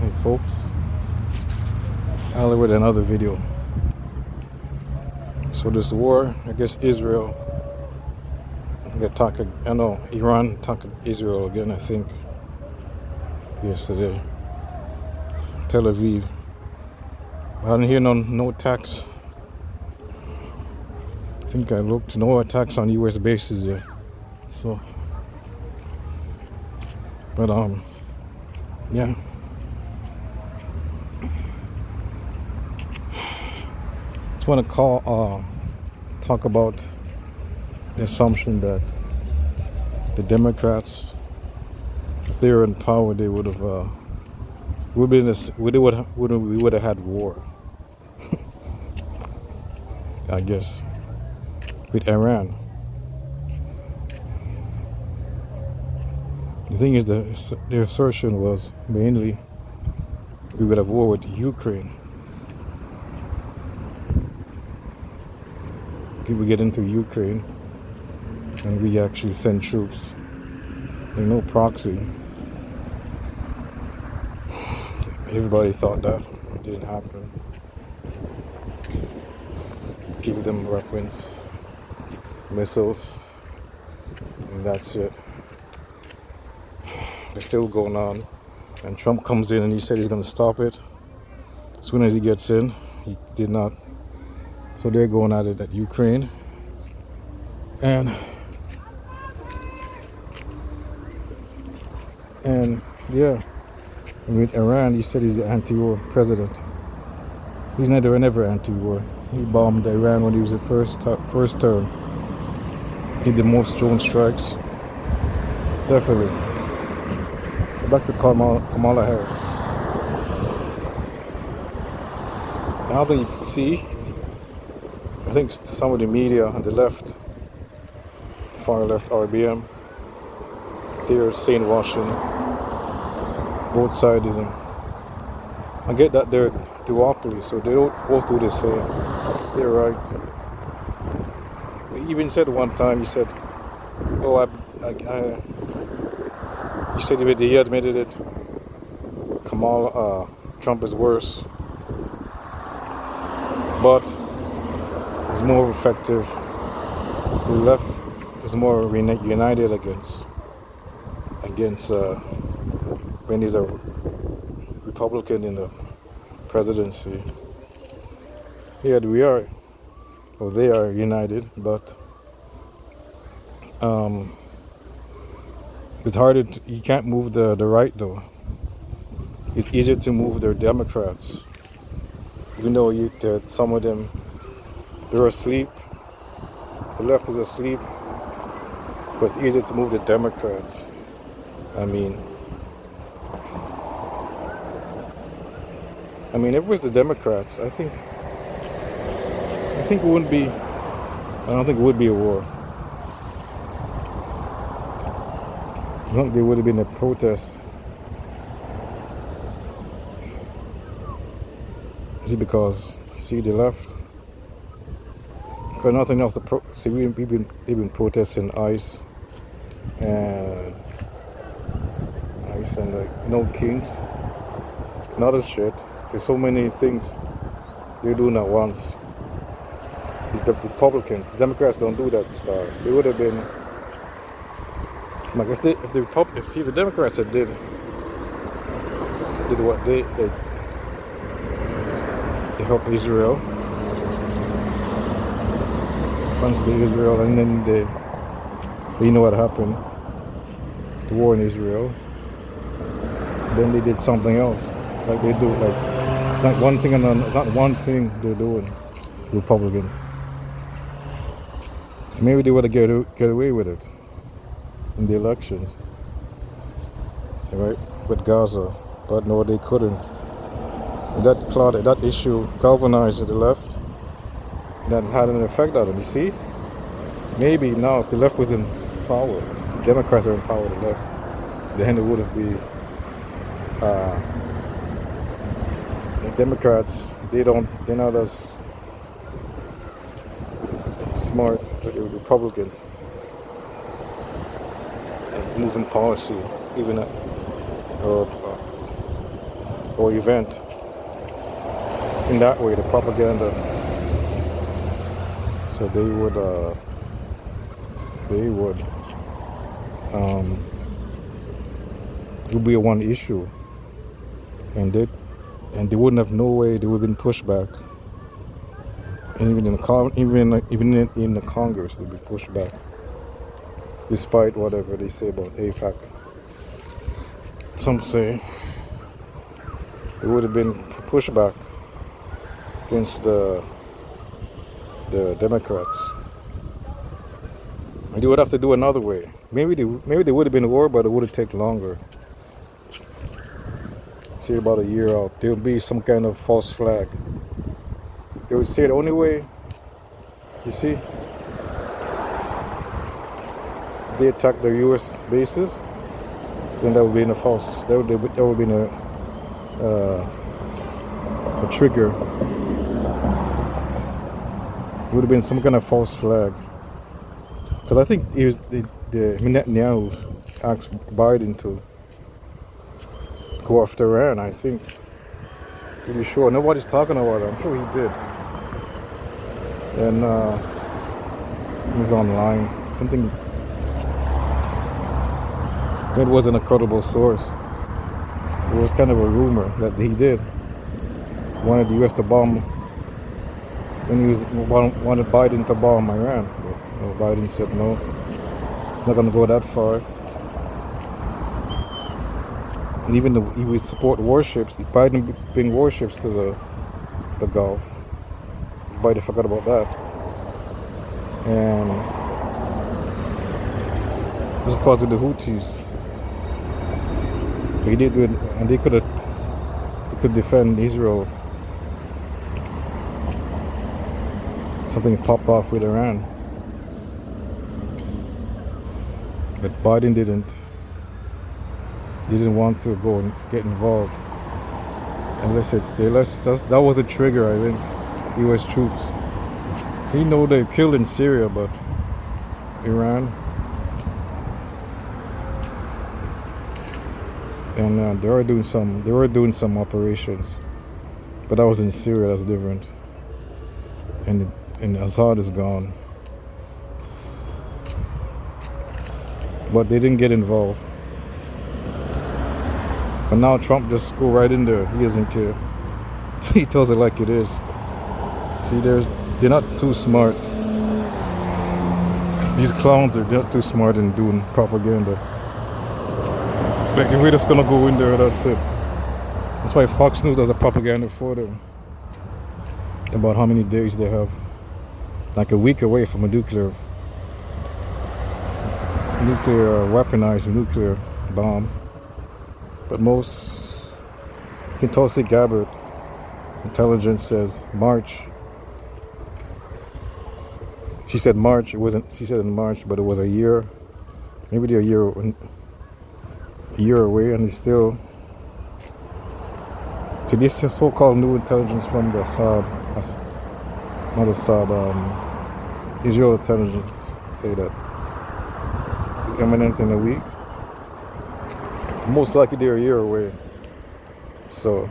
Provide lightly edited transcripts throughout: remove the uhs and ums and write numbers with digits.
Alright folks, I'll with another video. So this war, I guess Israel, Iran attacked Israel again, I think, yesterday. Tel Aviv. I didn't hear no attacks. I think I looked, no attacks on US bases yet. So, but yeah. Just want to talk about the assumption that the Democrats, if they were in power, they would have we would have had war. I guess with Iran. The thing is, their assertion was mainly we would have war with Ukraine. We get into Ukraine and we actually send troops. There's no proxy. Everybody thought that it didn't happen. Give them weapons, missiles, and that's it. They're still going on. And Trump comes in and he said he's going to stop it. As soon as he gets in, he did not. So they're going at it at Ukraine. And yeah, and with Iran, he said he's the anti-war president. He's never anti-war. He bombed Iran when he was the first term. He did the most drone strikes. Definitely. Back to Kamala Harris. I don't think, I think some of the media on the left, far left, RBM, they're saying washing both sides. I get that they're duopoly, so they don't both do the same. They're right. He even said one time, he said, "Oh, he said he admitted it. Trump is worse, but it's more effective. The left is more united against when he's a Republican in the presidency. Yeah, they are united, but it's harder. You can't move the right though. It's easier to move the Democrats, even though some of them they're asleep. The left is asleep, but it's easier to move the Democrats. I mean, if it was the Democrats, I think it wouldn't be. I don't think it would be a war. I don't think there would have been a protest. Is it because the left? Because nothing else to they've been protesting ICE and no kings, not a shit. There's so many things they're doing at once. The Republicans, the Democrats don't do that stuff. They would have been like if the Democrats had did what they helped Israel, funds to Israel, and then you know what happened, the war in Israel. And then they did something else, like they do. Like it's not one thing, it's not one thing they're doing. Republicans. So maybe they would have get away with it in the elections, right? With Gaza, but no, they couldn't. And that issue galvanized the left. That had an effect on them. You see, maybe now if the left was in power, if the Democrats are in power, the left, then it would have been. The Democrats, they're not as smart as the Republicans and moving policy, even or event in that way, the propaganda. So it would be a one issue, and they wouldn't have no way they would have been pushed back. And even in the Congress, they'd be pushed back, despite whatever they say about AIPAC. Some say there would have been pushback against the Democrats. And they would have to do another way. Maybe they would have been a war, but it would have taken longer. Say about a year out, there would be some kind of false flag. They would say the only way, you see, they attack the U.S. bases, then that would be in a false. That would be in a trigger. It would have been some kind of false flag. Because I think it was the Netanyahu asked Biden to go after Iran. I think, pretty sure. Nobody's talking about it. I'm sure he did. And it was online. Something. It wasn't a credible source. It was kind of a rumor that he did. Wanted the U.S. to bomb. When he wanted Biden to bomb Iran, but Biden said no, not going to go that far. And even though he would support warships, Biden bring warships to the Gulf. Everybody forgot about that. And it was because of the Houthis. They did it, and they could defend Israel. Something popped off with Iran, but Biden didn't. He didn't want to go and get involved. Unless that was a trigger, I think. U.S. troops. So they killed in Syria, but Iran, and they were doing some operations, but that was in Syria. That's different. And Assad is gone. But they didn't get involved. But now Trump just go right in there. He doesn't care. He tells it like it is. See, they're not too smart. These clowns are not too smart in doing propaganda. Like, if we're just gonna go in there, that's it. That's why Fox News does a propaganda for them. About how many days they have. Like a week away from a nuclear weaponized nuclear bomb. But most Tulsi Gabbard intelligence says March. She said March. It wasn't. She said in March, but it was a year. Maybe they're a year away, and it's still. To this so-called new intelligence from the Israel intelligence say that it's imminent in a week. Most likely they're a year away. So,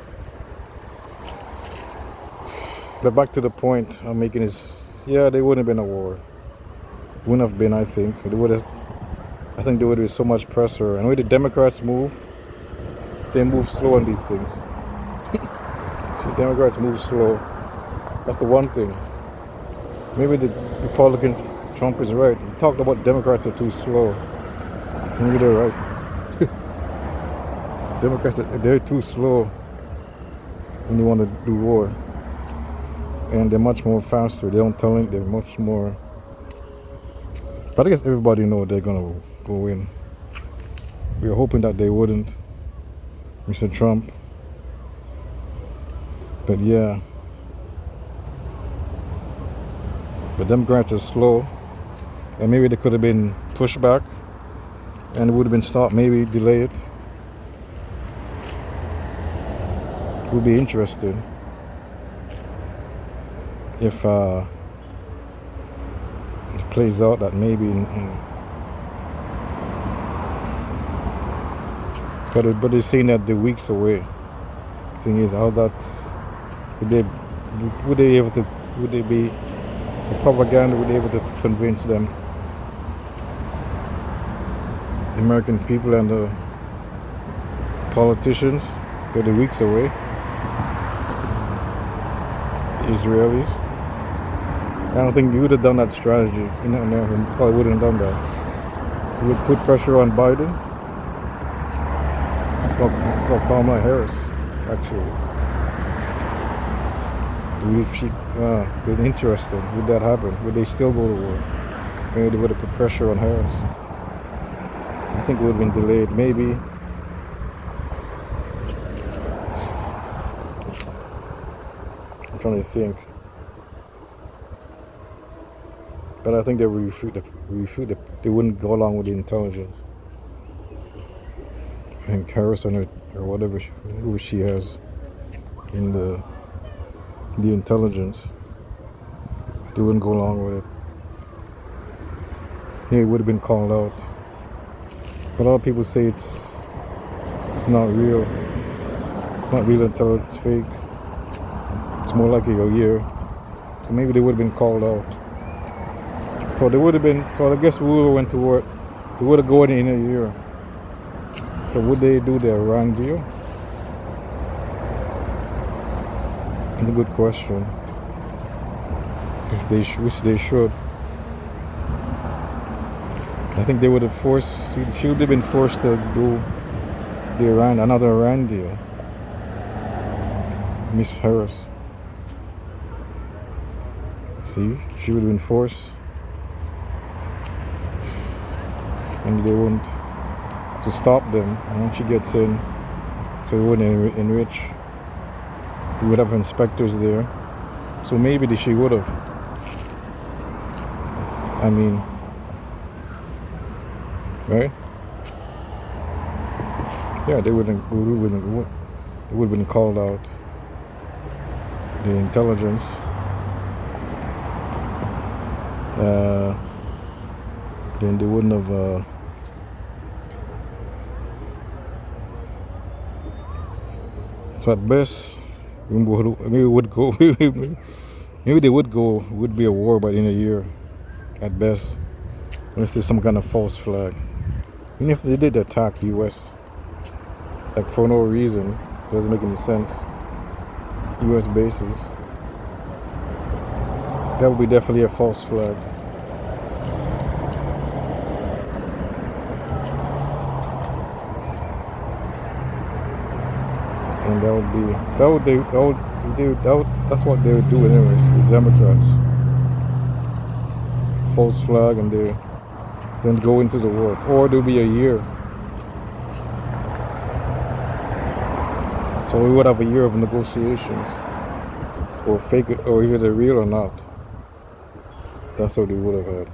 but back to the point I'm making is, yeah, there wouldn't have been a war. Wouldn't have been, I think. I think there would be so much pressure. And the way the Democrats move, they move slow on these things. See, Democrats move slow. That's the one thing. Maybe the Republicans, Trump is right. He talked about Democrats are too slow. Maybe they're right. Democrats, they're too slow when you want to do war. And they're much more faster. They don't tell it, they're much more. But I guess everybody knows they're going to go in. We were hoping that they wouldn't, Mr. Trump. But yeah. The Democrats are slow, and maybe they could have been pushed back, and it would have been stopped, maybe delay it. It would be interesting if it plays out that maybe but they're saying that they're weeks away. Thing is, how that would they would they able to would they be the propaganda would be able to convince them, the American people and the politicians, they're the weeks away, the Israelis. I don't think you would have done that strategy. You know, no, probably wouldn't have done that. You would put pressure on Biden or Kamala Harris, actually. If she, it's interesting. Would that happen? Would they still go to war? Maybe they would have put pressure on Harris. I think it would have been delayed. Maybe. I'm trying to think. But I think they would they wouldn't go along with the intelligence. And Harrison or whatever who she has in the intelligence, they wouldn't go along with it. Yeah, it would have been called out. But a lot of people say it's not real. It's not real until it's fake. It's more likely a year. So maybe they would have been called out. So they would have been. So I guess we would have went to war. They would have gone in a year. So would they do the Iran deal? It's a good question. If they which they should. I think they would have forced. She would have been forced to do another Iran deal. Miss Harris. See, she would have been forced, and they wouldn't to stop them. And once she gets in, so they wouldn't enrich. We would have inspectors there, so maybe she would have. I mean, right? Yeah, they would have been called out. The intelligence. Then they wouldn't have. So at best, maybe it would go. Maybe they would go. Would be a war, but in a year, at best, unless there's some kind of false flag. Even if they did attack U.S. like for no reason, doesn't make any sense. U.S. bases. That would be definitely a false flag. And that's what they would do anyways, the Democrats. False flag, and they then go into the war. Or there'll be a year. So we would have a year of negotiations. Or fake it, or either they're real or not. That's what they would have had.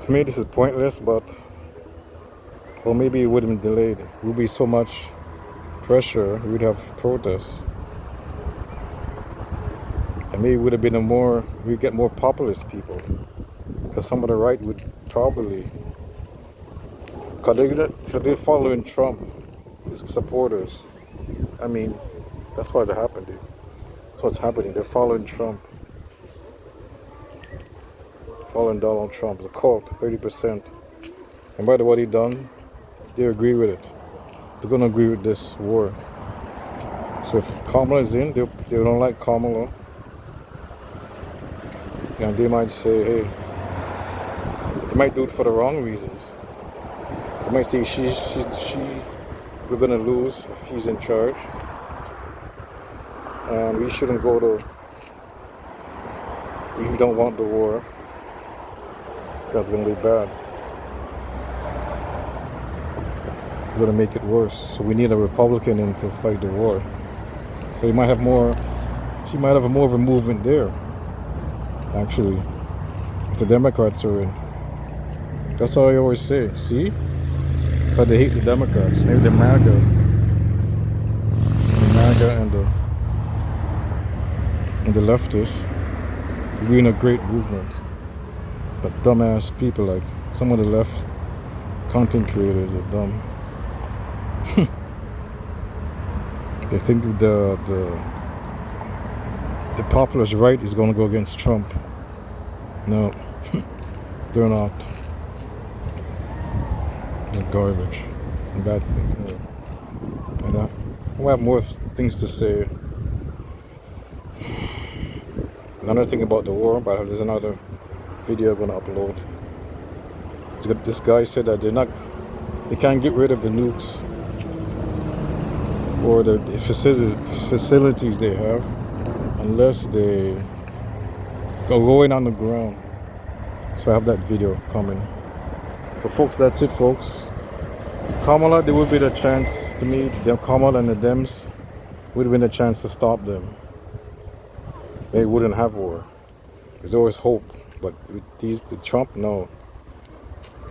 Maybe this is pointless, but or maybe it would have been delayed. It would be so much pressure, we'd have protests. And maybe it would have been we'd get more populist people. Because some of the right would probably, because they're following Trump, his supporters. I mean, that's what happened, dude. That's what's happening. They're following Trump. Following Donald Trump. It's a cult, 30%. And by the way, what he done, they agree with it. They're going to agree with this war. So if Kamala is in, they don't like Kamala. And they might say, hey, they might do it for the wrong reasons. They might say we're going to lose if he's in charge. And we shouldn't we don't want the war. Because it's going to be bad. We're going to make it worse. So we need a Republican in to fight the war. So she might have more of a movement there, actually, if the Democrats are in. That's all I always say. See? But they hate the Democrats. Maybe the MAGA and the leftists. We're in a great movement. But dumbass people, like some of the left content creators are dumb. They think the populist right is going to go against Trump. No, they're not. It's garbage. Bad thing. And we'll have more things to say. Another thing about the war, but there's another video I'm going to upload. This guy said that they can't get rid of the nukes or the facilities they have unless they go going on the ground. So I have that video coming. So folks, that's it, folks. Kamala, there would be the chance to meet them. Kamala and the Dems would have been a chance to stop them. They wouldn't have war. There's always hope, but with the Trump, no.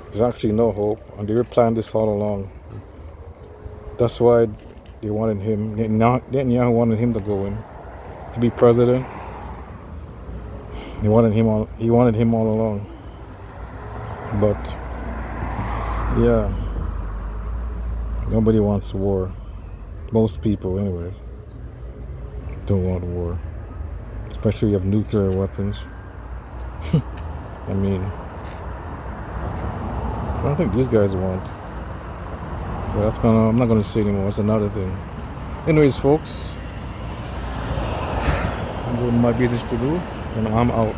There's actually no hope, and they were planning this all along. That's why they wanted him. Netanyahu wanted him to go in to be president. He wanted him all along. But yeah, nobody wants war. Most people, anyways, don't want war. Especially if you have nuclear weapons. I mean, I don't think these guys want. But I'm not gonna say anymore. It's another thing. Anyways, folks, I'm doing my business to do, and I'm out.